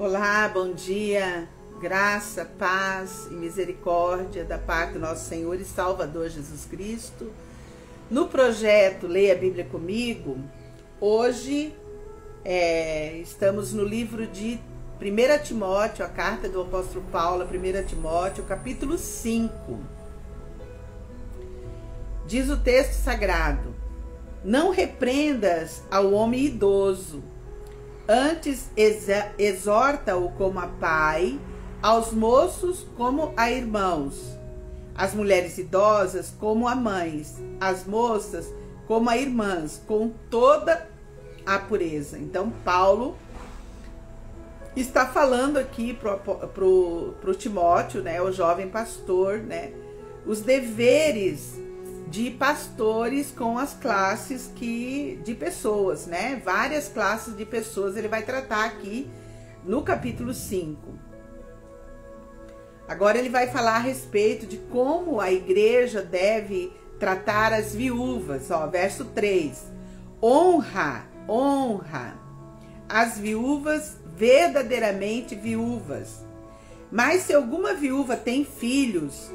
Olá, bom dia, graça, paz e misericórdia da parte do nosso Senhor e Salvador Jesus Cristo. No projeto Leia a Bíblia Comigo, hoje estamos no livro de 1 Timóteo, a carta do apóstolo Paulo, 1 Timóteo, capítulo 5. Diz o texto sagrado: não repreendas ao homem idoso, antes exorta-o como a pai, aos moços como a irmãos, as mulheres idosas como a mães, as moças como a irmãs, com toda a pureza. Então Paulo está falando aqui pro Timóteo, né, o jovem pastor, né, os deveres de pastores com as classes de pessoas, né? Várias classes de pessoas ele vai tratar aqui no capítulo 5. Agora ele vai falar a respeito de como a igreja deve tratar as viúvas, ó, verso 3. Honra as viúvas verdadeiramente viúvas. Mas se alguma viúva tem filhos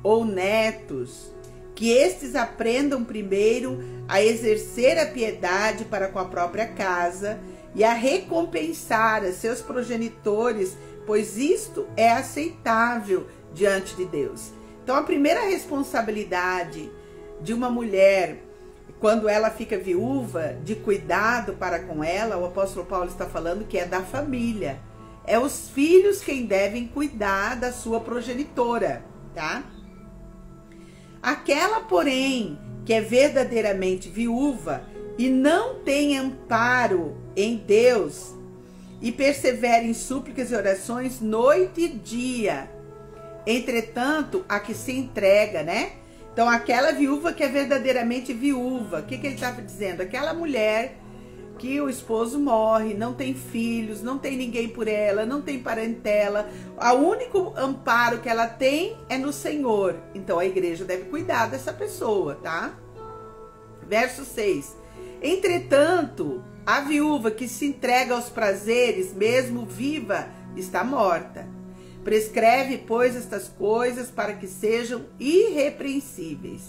ou netos, que estes aprendam primeiro a exercer a piedade para com a própria casa e a recompensar a seus progenitores, pois isto é aceitável diante de Deus. Então, a primeira responsabilidade de uma mulher, quando ela fica viúva, de cuidado para com ela, o apóstolo Paulo está falando que é da família. É os filhos quem devem cuidar da sua progenitora, tá? Aquela, porém, que é verdadeiramente viúva e não tem amparo em Deus e persevera em súplicas e orações noite e dia, entretanto, a que se entrega, né? Então, aquela viúva que é verdadeiramente viúva, o que ele estava dizendo? Aquela mulher que o esposo morre, não tem filhos, não tem ninguém por ela, não tem parentela, o único amparo que ela tem é no Senhor. Então a igreja deve cuidar dessa pessoa, tá? Verso 6. Entretanto, a viúva que se entrega aos prazeres, mesmo viva, está morta. Prescreve, pois, estas coisas para que sejam irrepreensíveis.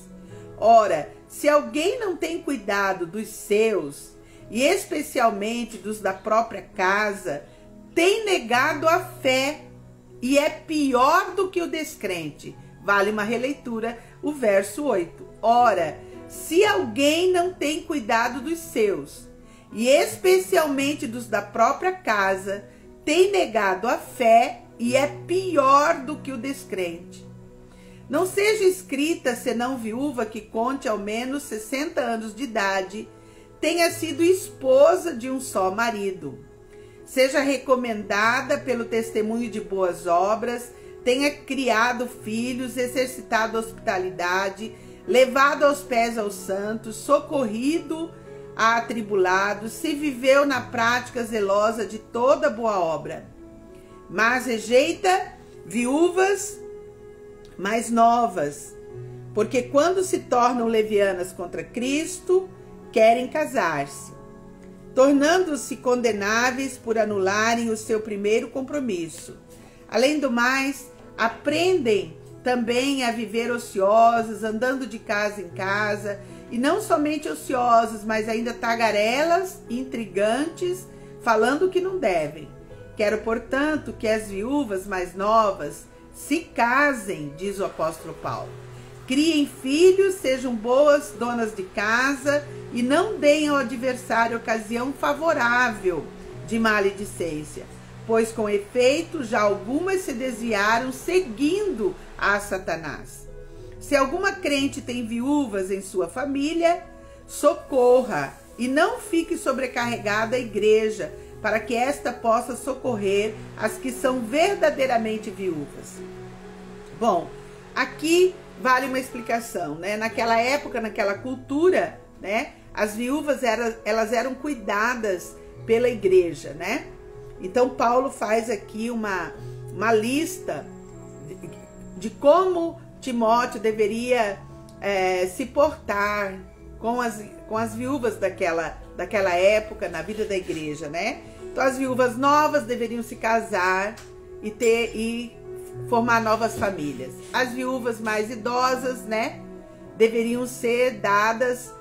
Ora, se alguém não tem cuidado dos seus, e especialmente dos da própria casa, tem negado a fé e é pior do que o descrente. Vale uma releitura, o verso 8. Ora, se alguém não tem cuidado dos seus, e especialmente dos da própria casa, tem negado a fé e é pior do que o descrente. Não seja escrita senão viúva que conte ao menos 60 anos de idade, tenha sido esposa de um só marido, seja recomendada pelo testemunho de boas obras, tenha criado filhos, exercitado a hospitalidade, levado aos pés aos santos, socorrido a atribulados, se viveu na prática zelosa de toda boa obra. Mas rejeita viúvas mais novas, porque quando se tornam levianas contra Cristo, querem casar-se, tornando-se condenáveis por anularem o seu primeiro compromisso. Além do mais, aprendem também a viver ociosas, andando de casa em casa, e não somente ociosas, mas ainda tagarelas, intrigantes, falando o que não devem. Quero, portanto, que as viúvas mais novas se casem, diz o apóstolo Paulo. Criem filhos, sejam boas donas de casa e não deem ao adversário ocasião favorável de maledicência, pois com efeito já algumas se desviaram seguindo a Satanás. Se alguma crente tem viúvas em sua família, socorra e não fique sobrecarregada a igreja, para que esta possa socorrer as que são verdadeiramente viúvas. Bom, aqui vale uma explicação, né? Naquela época, naquela cultura, né? As viúvas elas eram cuidadas pela igreja, né? Então Paulo faz aqui uma lista de como Timóteo deveria se portar com as viúvas daquela época na vida da igreja, né? Então as viúvas novas deveriam se casar e formar novas famílias. As viúvas mais idosas, né, deveriam ser dadas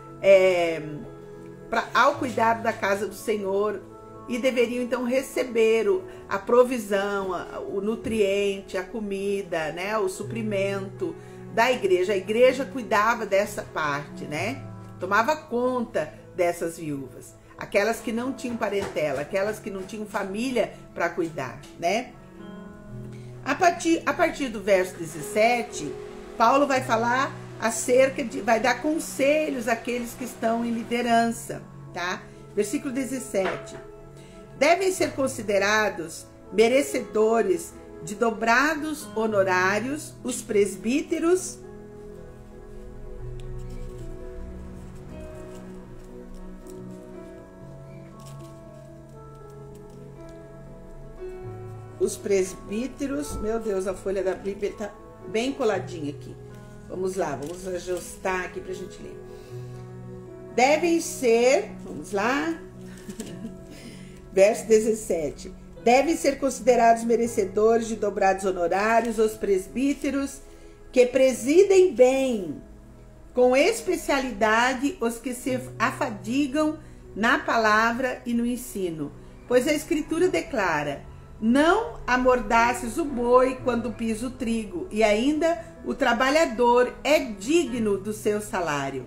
ao cuidado da casa do Senhor e deveriam então receber a provisão, o nutriente, a comida, né, o suprimento da igreja. A igreja cuidava dessa parte, né? Tomava conta dessas viúvas, aquelas que não tinham parentela, aquelas que não tinham família para cuidar, né? A partir do verso 17, Paulo vai falar vai dar conselhos àqueles que estão em liderança, tá? Versículo 17. Devem ser considerados merecedores de dobrados honorários os presbíteros meu Deus, a folha da Bíblia está bem coladinha aqui. Vamos lá, vamos ajustar aqui para a gente ler. Devem ser, vamos lá, verso 17. Devem ser considerados merecedores de dobrados honorários os presbíteros que presidem bem, com especialidade, os que se afadigam na palavra e no ensino. Pois a Escritura declara: não amordaces o boi quando pisa o trigo, e ainda o trabalhador é digno do seu salário.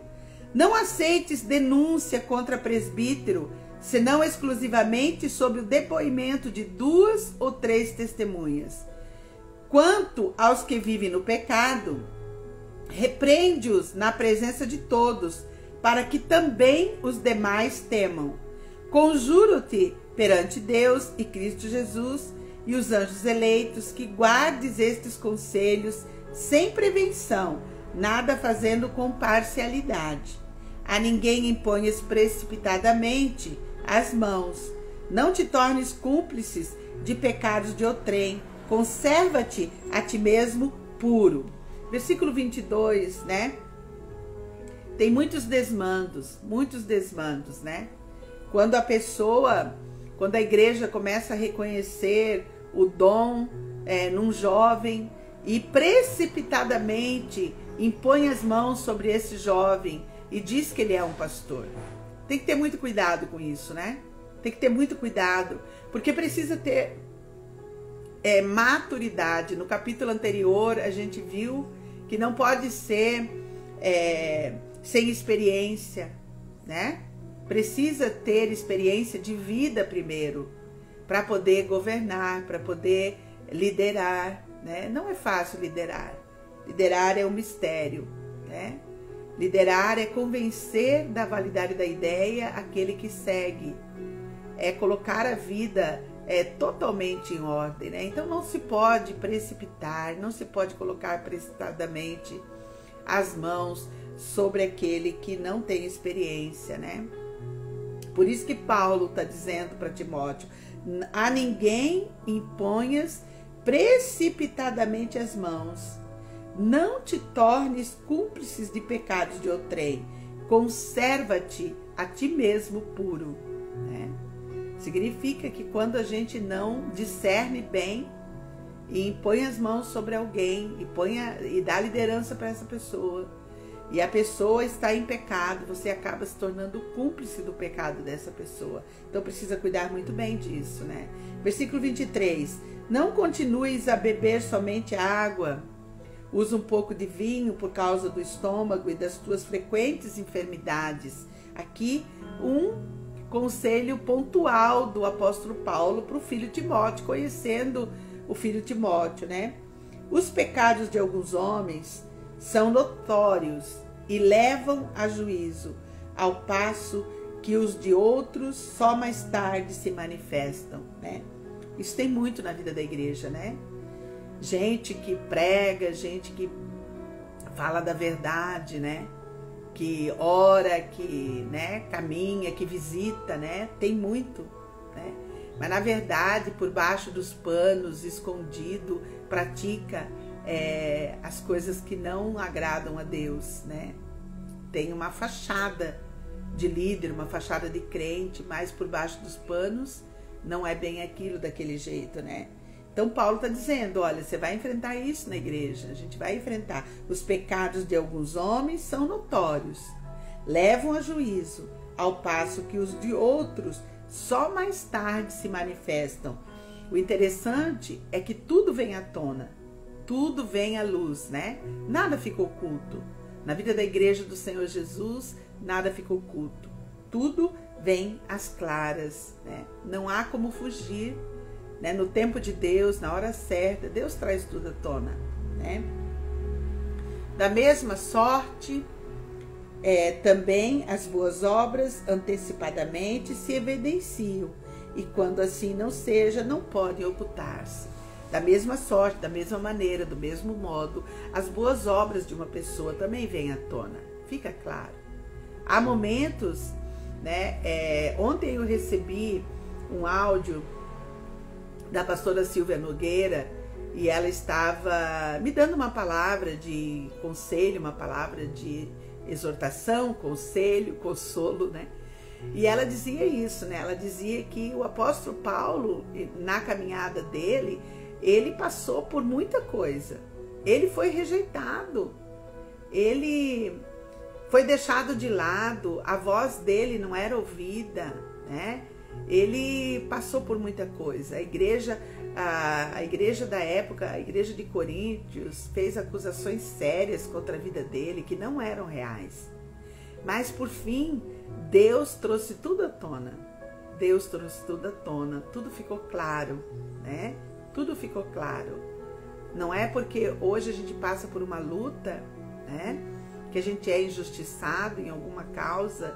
Não aceites denúncia contra presbítero, senão exclusivamente sob o depoimento de 2 ou 3 testemunhas. Quanto aos que vivem no pecado, repreende-os na presença de todos, para que também os demais temam. Conjuro-te perante Deus e Cristo Jesus e os anjos eleitos, que guardes estes conselhos sem prevenção, nada fazendo com parcialidade. A ninguém imponhas precipitadamente as mãos. Não te tornes cúmplices de pecados de outrem. Conserva-te a ti mesmo puro. Versículo 22, né? Tem muitos desmandos, né? Quando a igreja começa a reconhecer o dom num jovem e precipitadamente impõe as mãos sobre esse jovem e diz que ele é um pastor. Tem que ter muito cuidado com isso, né? Tem que ter muito cuidado, porque precisa ter maturidade. No capítulo anterior a gente viu que não pode ser sem experiência, né? Precisa ter experiência de vida primeiro, para poder governar, para poder liderar, né? Não é fácil liderar. Liderar é um mistério, né? Liderar é convencer da validade da ideia aquele que segue. É colocar a vida totalmente em ordem, né? Então não se pode precipitar, não se pode colocar precipitadamente as mãos sobre aquele que não tem experiência, né? Por isso que Paulo está dizendo para Timóteo: a ninguém imponhas precipitadamente as mãos. Não te tornes cúmplices de pecados de outrem. Conserva-te a ti mesmo puro, né? Significa que quando a gente não discerne bem e impõe as mãos sobre alguém e dá liderança para essa pessoa, e a pessoa está em pecado, você acaba se tornando cúmplice do pecado dessa pessoa. Então precisa cuidar muito bem disso, né? Versículo 23. Não continues a beber somente água. Usa um pouco de vinho por causa do estômago e das tuas frequentes enfermidades. Aqui um conselho pontual do apóstolo Paulo para o filho Timóteo, conhecendo o filho Timóteo, né? Os pecados de alguns homens são notórios e levam a juízo, ao passo que os de outros só mais tarde se manifestam, né? Isso tem muito na vida da igreja, né? Gente que prega, gente que fala da verdade, né? Que ora, que, né, caminha, que visita, né? Tem muito, né? Mas na verdade, por baixo dos panos, escondido, pratica as coisas que não agradam a Deus, né? tem uma fachada de líder, uma fachada de crente, mas por baixo dos panos não é bem aquilo daquele jeito, né? Então Paulo está dizendo, olha, você vai enfrentar isso na igreja, a gente vai enfrentar. Os pecados de alguns homens são notórios, levam a juízo, ao passo que os de outros só mais tarde se manifestam. O interessante é que tudo vem à tona, tudo vem à luz, né? Nada fica oculto. Na vida da igreja do Senhor Jesus, nada fica oculto. Tudo vem às claras, né? Não há como fugir, né? No tempo de Deus, na hora certa, Deus traz tudo à tona, né? Da mesma sorte, também as boas obras antecipadamente se evidenciam, e quando assim não seja, não podem ocultar-se. Da mesma sorte, da mesma maneira, do mesmo modo, as boas obras de uma pessoa também vêm à tona, fica claro. Há momentos, né? Ontem eu recebi um áudio da pastora Silvia Nogueira, e ela estava me dando uma palavra de conselho, uma palavra de exortação, conselho, consolo, né? E ela dizia isso, né? Ela dizia que o apóstolo Paulo, na caminhada dele, ele passou por muita coisa. Ele foi rejeitado, ele foi deixado de lado, a voz dele não era ouvida, né? Ele passou por muita coisa. A igreja da época, a igreja de Coríntios, fez acusações sérias contra a vida dele, que não eram reais. Mas, por fim, Deus trouxe tudo à tona. Deus trouxe tudo à tona. Tudo ficou claro, né? Tudo ficou claro. Não é porque hoje a gente passa por uma luta, né? Que a gente é injustiçado em alguma causa,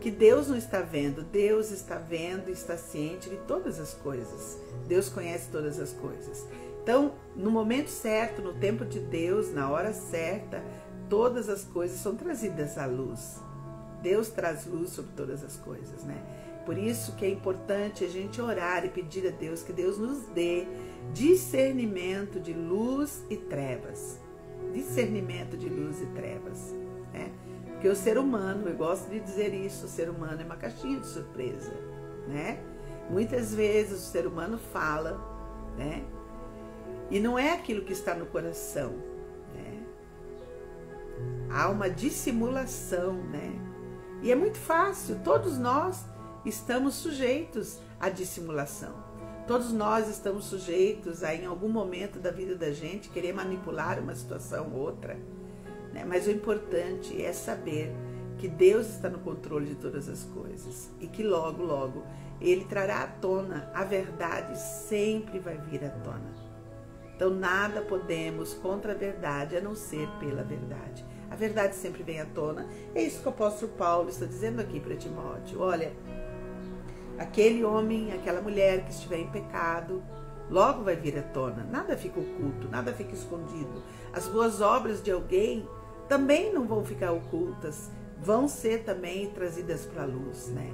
que Deus não está vendo. Deus está vendo e está ciente de todas as coisas. Deus conhece todas as coisas. Então, no momento certo, no tempo de Deus, na hora certa, todas as coisas são trazidas à luz. Deus traz luz sobre todas as coisas, né? Por isso que é importante a gente orar e pedir a Deus que Deus nos dê discernimento de luz e trevas. Discernimento de luz e trevas, né? Porque o ser humano, eu gosto de dizer isso, o ser humano é uma caixinha de surpresa, né? Muitas vezes o ser humano fala, né? E não é aquilo que está no coração, né? Há uma dissimulação, né? E é muito fácil, todos nós estamos sujeitos à dissimulação. Todos nós estamos sujeitos a, em algum momento da vida da gente, querer manipular uma situação ou outra, né? Mas o importante é saber que Deus está no controle de todas as coisas e que logo, logo, Ele trará à tona, a verdade sempre vai vir à tona. Então nada podemos contra a verdade a não ser pela verdade. A verdade sempre vem à tona. É isso que o apóstolo Paulo está dizendo aqui para Timóteo. Olha, aquele homem, aquela mulher que estiver em pecado, logo vai vir à tona. Nada fica oculto, nada fica escondido. As boas obras de alguém também não vão ficar ocultas, vão ser também trazidas para a luz, né?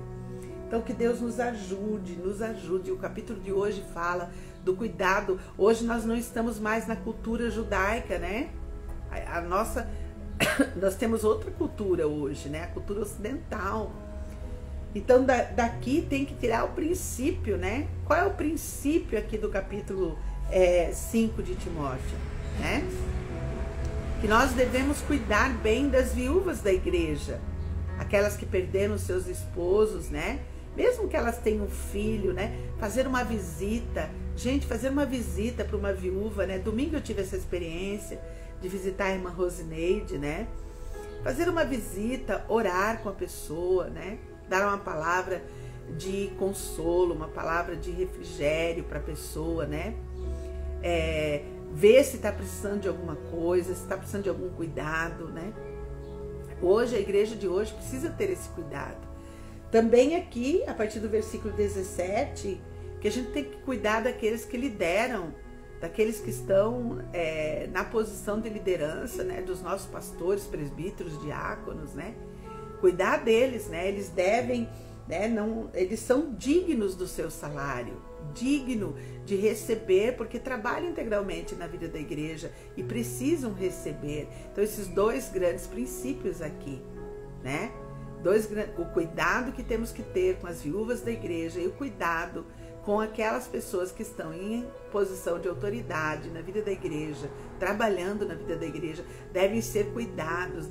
Então que Deus nos ajude, nos ajude. O capítulo de hoje fala do cuidado. Hoje nós não estamos mais na cultura judaica, né? Nós temos outra cultura hoje, né? A cultura ocidental. Então daqui tem que tirar o princípio, né? Qual é o princípio aqui do capítulo 5 de Timóteo, né? Que nós devemos cuidar bem das viúvas da igreja, aquelas que perderam seus esposos, né? Mesmo que elas tenham um filho, né? Fazer uma visita, gente, fazer uma visita para uma viúva, né? Domingo eu tive essa experiência de visitar a irmã Rosineide, né? Fazer uma visita, orar com a pessoa, né? Dar uma palavra de consolo, uma palavra de refrigério para a pessoa, né? Ver se está precisando de alguma coisa, se está precisando de algum cuidado, né? Hoje, a igreja de hoje precisa ter esse cuidado. Também aqui, a partir do versículo 17, que a gente tem que cuidar daqueles que lideram, daqueles que estão na posição de liderança, né? Dos nossos pastores, presbíteros, diáconos, né? Cuidar deles, né? Eles devem né? Não, eles são dignos do seu salário, digno de receber, porque trabalham integralmente na vida da igreja e precisam receber. Então, esses dois grandes princípios aqui, né? O cuidado que temos que ter com as viúvas da igreja e o cuidado com aquelas pessoas que estão em posição de autoridade na vida da igreja, trabalhando na vida da igreja, devem ser cuidados,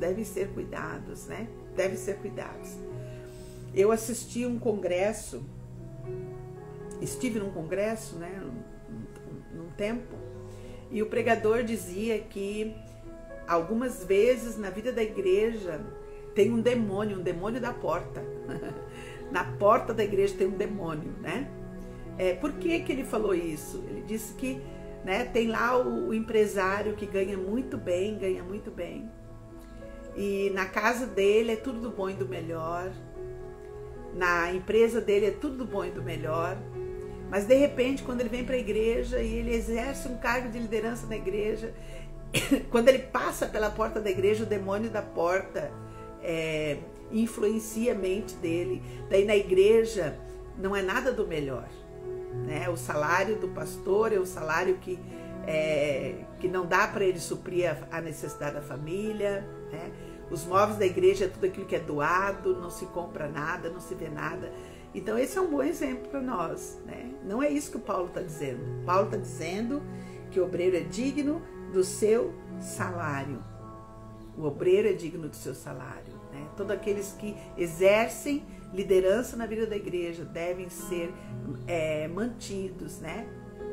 né? Devem ser cuidados. Eu assisti um congresso, estive num congresso, né, num tempo, e o pregador dizia que algumas vezes na vida da igreja tem um demônio da porta. Na porta da igreja tem um demônio, né? Por que ele falou isso? Ele disse que, né, tem lá o empresário que ganha muito bem, e na casa dele é tudo do bom e do melhor, na empresa dele é tudo do bom e do melhor, mas de repente quando ele vem para a igreja e ele exerce um cargo de liderança na igreja, quando ele passa pela porta da igreja, o demônio da porta influencia a mente dele. Daí na igreja não é nada do melhor, né? O salário do pastor é o salário que não dá para ele suprir a necessidade da família, né? Os móveis da igreja é tudo aquilo que é doado, não se compra nada, não se vê nada. Então esse é um bom exemplo para nós, né? Não é isso que o Paulo está dizendo. Paulo está dizendo que o obreiro é digno do seu salário. O obreiro é digno do seu salário, né? Todos aqueles que exercem liderança na vida da igreja devem ser mantidos, né,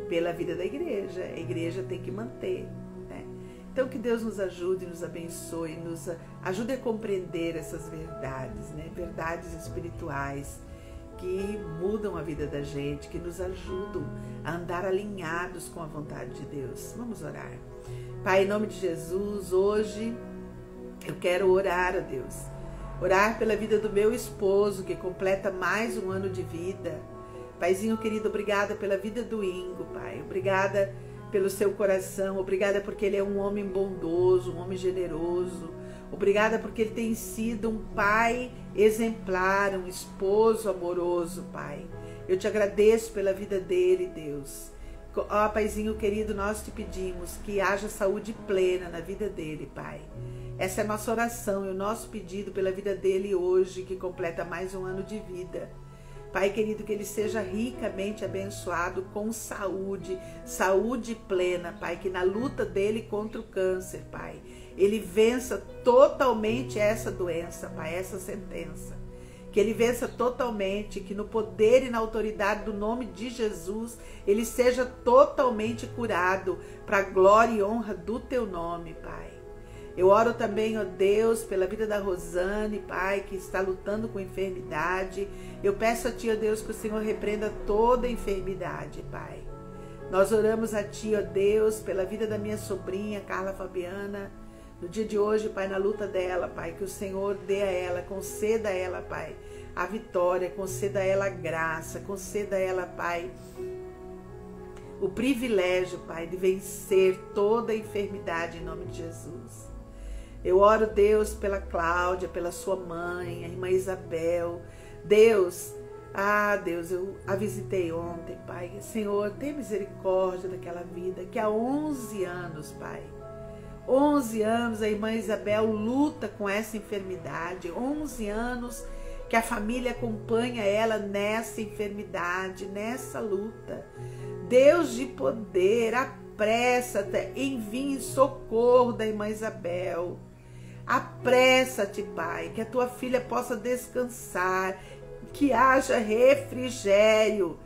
pela vida da igreja. A igreja tem que manter, né? Então que Deus nos ajude, nos abençoe, nos ajude a compreender essas verdades, né? Verdades espirituais que mudam a vida da gente, que nos ajudam a andar alinhados com a vontade de Deus. Vamos orar. Pai, em nome de Jesus, hoje eu quero orar a Deus. Orar pela vida do meu esposo, que completa mais um ano de vida. Paizinho querido, obrigada pela vida do Ingo, Pai. Obrigada pelo seu coração. Obrigada porque ele é um homem bondoso, um homem generoso. Obrigada porque ele tem sido um pai exemplar, um esposo amoroso, Pai. Eu te agradeço pela vida dele, Deus. Ó, Paizinho querido, nós te pedimos que haja saúde plena na vida dele, Pai. Essa é a nossa oração e o nosso pedido pela vida dele hoje, que completa mais um ano de vida. Pai querido, que ele seja ricamente abençoado com saúde, saúde plena, Pai, que na luta dele contra o câncer, Pai, ele vença totalmente essa doença, Pai, essa sentença. Que ele vença totalmente, que no poder e na autoridade do nome de Jesus, ele seja totalmente curado para a glória e honra do teu nome, Pai. Eu oro também, ó Deus, pela vida da Rosane, Pai, que está lutando com enfermidade. Eu peço a Ti, ó Deus, que o Senhor repreenda toda enfermidade, Pai. Nós oramos a Ti, ó Deus, pela vida da minha sobrinha, Carla Fabiana. No dia de hoje, Pai, na luta dela, Pai, que o Senhor dê a ela, conceda a ela, Pai, a vitória, conceda a ela a graça, conceda a ela, Pai, o privilégio, Pai, de vencer toda a enfermidade em nome de Jesus. Eu oro, Deus, pela Cláudia, pela sua mãe, a irmã Isabel. Deus, Deus, eu a visitei ontem, Pai. Senhor, tenha misericórdia daquela vida que há 11 anos, Pai. 11 anos a irmã Isabel luta com essa enfermidade. 11 anos que a família acompanha ela nessa enfermidade, nessa luta. Deus de poder, apressa-te, envie socorro da irmã Isabel. Apressa-te, Pai, que a tua filha possa descansar, que haja refrigério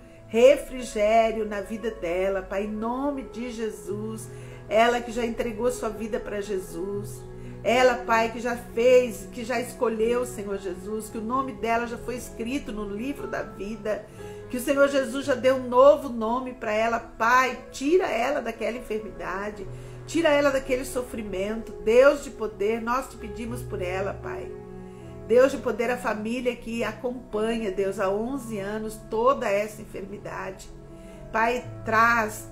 na vida dela, Pai, em nome de Jesus. Ela que já entregou sua vida para Jesus, ela, Pai, que já fez, que já escolheu, Senhor Jesus, que o nome dela já foi escrito no livro da vida, que o Senhor Jesus já deu um novo nome para ela. Pai, tira ela daquela enfermidade, tira ela daquele sofrimento. Deus de poder, nós te pedimos por ela, Pai. Deus de poder, a família que acompanha, Deus, há 11 anos, toda essa enfermidade. Pai, traz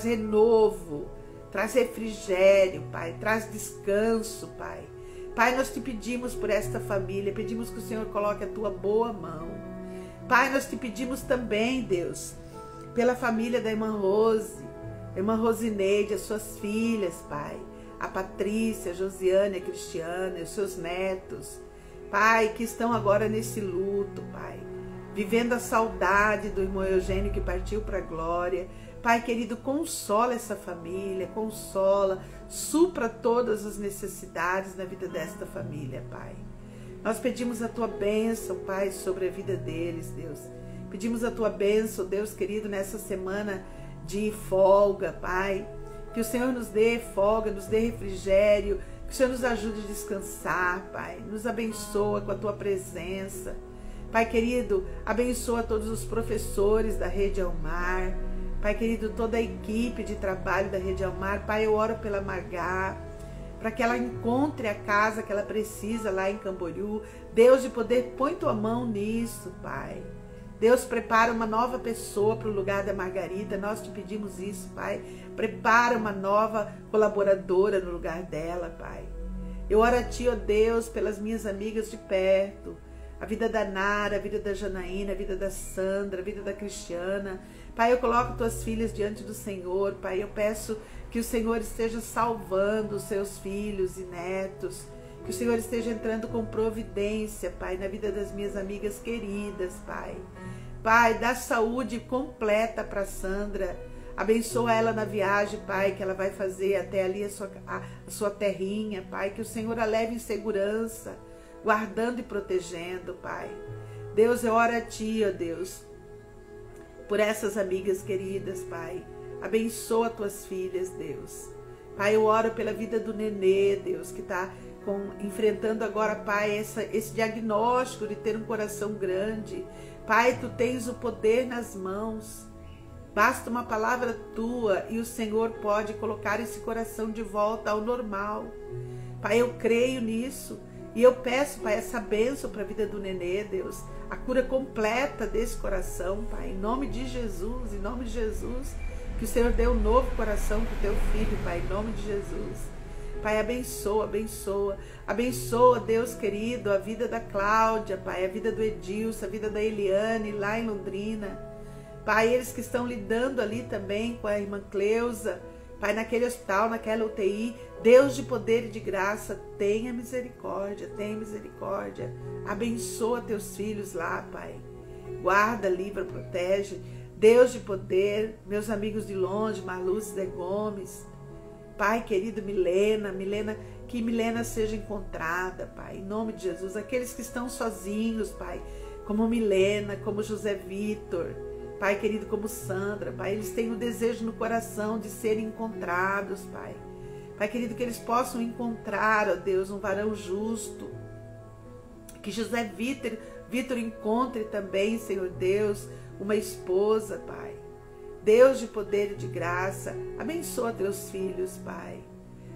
renovo, traz refrigério, Pai, traz descanso, Pai. Pai, nós te pedimos por esta família, pedimos que o Senhor coloque a tua boa mão. Pai, nós te pedimos também, Deus, pela família da irmã Rose, a irmã Rosineide, as suas filhas, Pai, a Patrícia, a Josiane, a Cristiana, os seus netos, Pai, que estão agora nesse luto, Pai, vivendo a saudade do irmão Eugênio que partiu para a glória. Pai querido, consola essa família, consola, supra todas as necessidades na vida desta família, Pai. Nós pedimos a tua bênção, Pai, sobre a vida deles, Deus. Pedimos a tua bênção, Deus querido, nessa semana de folga, Pai. Que o Senhor nos dê folga, nos dê refrigério, que o Senhor nos ajude a descansar, Pai. Nos abençoa com a tua presença. Pai querido, abençoa todos os professores da Rede Almar. Pai querido, toda a equipe de trabalho da Rede Almar. Pai, eu oro pela Margá, para que ela encontre a casa que ela precisa lá em Camboriú. Deus de poder, põe tua mão nisso, Pai. Deus, prepara uma nova pessoa para o lugar da Margarida. Nós te pedimos isso, Pai. Prepara uma nova colaboradora no lugar dela, Pai. Eu oro a ti, ó Deus, pelas minhas amigas de perto. A vida da Nara, a vida da Janaína, a vida da Sandra, a vida da Cristiana. Pai, eu coloco tuas filhas diante do Senhor, Pai. Eu peço que o Senhor esteja salvando os seus filhos e netos. Que o Senhor esteja entrando com providência, Pai, na vida das minhas amigas queridas, Pai. Pai, dá saúde completa para Sandra. Abençoa ela na viagem, Pai, que ela vai fazer até ali a sua terrinha, Pai. Que o Senhor a leve em segurança, guardando e protegendo, Pai. Deus, eu oro a ti, ó Deus, por essas amigas queridas, Pai. Abençoa tuas filhas, Deus. Pai, eu oro pela vida do Nenê, Deus, que está enfrentando agora, Pai, esse diagnóstico de ter um coração grande. Pai, tu tens o poder nas mãos. Basta uma palavra tua e o Senhor pode colocar esse coração de volta ao normal. Pai, eu creio nisso. E eu peço, Pai, essa bênção para a vida do Nenê, Deus. A cura completa desse coração, Pai. Em nome de Jesus, em nome de Jesus. Que o Senhor dê um novo coração para o teu filho, Pai. Em nome de Jesus. Pai, abençoa, abençoa. Abençoa, Deus querido, a vida da Cláudia, Pai. A vida do Edilson, a vida da Eliane, lá em Londrina. Pai, eles que estão lidando ali também com a irmã Cleusa. Pai, naquele hospital, naquela UTI. Deus de poder e de graça, tenha misericórdia, tenha misericórdia. Abençoa teus filhos lá, Pai. Guarda, livra, protege. Deus de poder, meus amigos de longe, Marlúcia de Gomes. Pai querido, Milena, que Milena seja encontrada, Pai, em nome de Jesus. Aqueles que estão sozinhos, Pai, como Milena, como José Vitor, Pai querido, como Sandra, Pai, eles têm o desejo no coração de serem encontrados, Pai. Pai querido, que eles possam encontrar, ó Deus, um varão justo. Que José Vitor encontre também, Senhor Deus, uma esposa, Pai. Deus de poder e de graça, abençoa teus filhos, Pai.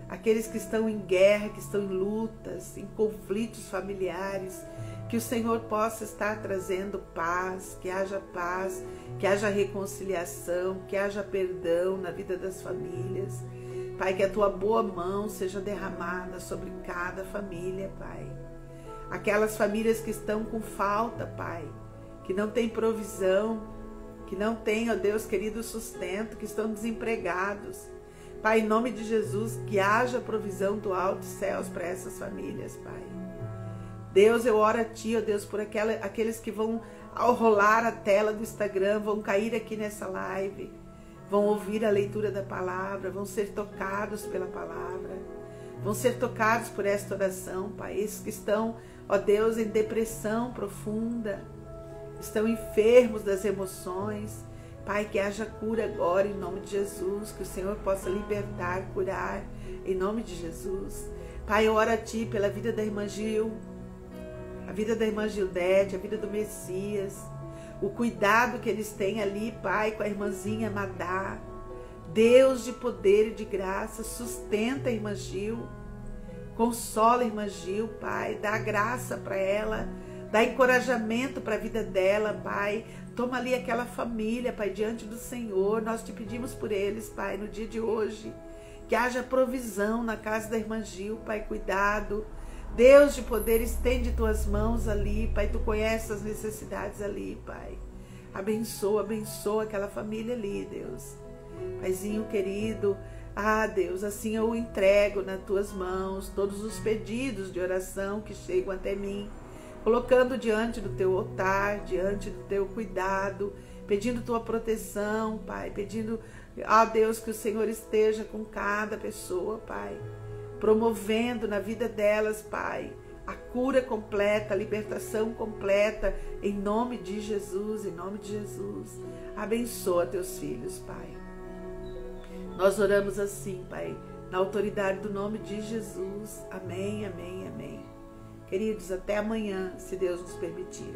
Aqueles que estão em guerra, que estão em lutas, em conflitos familiares, que o Senhor possa estar trazendo paz, que haja reconciliação, que haja perdão na vida das famílias. Pai, que a tua boa mão seja derramada sobre cada família, Pai. Aquelas famílias que estão com falta, Pai, que não tem provisão, que não tem, ó Deus querido, sustento, que estão desempregados. Pai, em nome de Jesus, que haja provisão do alto dos céus para essas famílias, Pai. Deus, eu oro a ti, ó Deus, por aqueles que vão, ao rolar a tela do Instagram, vão cair aqui nessa live, vão ouvir a leitura da palavra, vão ser tocados pela palavra, vão ser tocados por esta oração, Pai. Esses que estão, ó Deus, em depressão profunda, estão enfermos das emoções, Pai, que haja cura agora em nome de Jesus, que o Senhor possa libertar, curar em nome de Jesus. Pai, eu oro a ti pela vida da irmã Gil, a vida da irmã Gildete, a vida do Messias, o cuidado que eles têm ali, Pai, com a irmãzinha Madá. Deus de poder e de graça, sustenta a irmã Gil, consola a irmã Gil, Pai, dá graça para ela, dá encorajamento para a vida dela, Pai. Toma ali aquela família, Pai, diante do Senhor. Nós te pedimos por eles, Pai, no dia de hoje. Que haja provisão na casa da irmã Gil, Pai, cuidado. Deus de poder, estende tuas mãos ali, Pai. Tu conheces as necessidades ali, Pai. Abençoa, abençoa aquela família ali, Deus. Paizinho querido, Deus, assim eu entrego nas tuas mãos todos os pedidos de oração que chegam até mim, colocando diante do teu altar, diante do teu cuidado, pedindo tua proteção, Pai, pedindo, Deus, que o Senhor esteja com cada pessoa, Pai, promovendo na vida delas, Pai, a cura completa, a libertação completa, em nome de Jesus, em nome de Jesus. Abençoa teus filhos, Pai. Nós oramos assim, Pai, na autoridade do nome de Jesus. Amém, amém, amém. Queridos, até amanhã, se Deus nos permitir.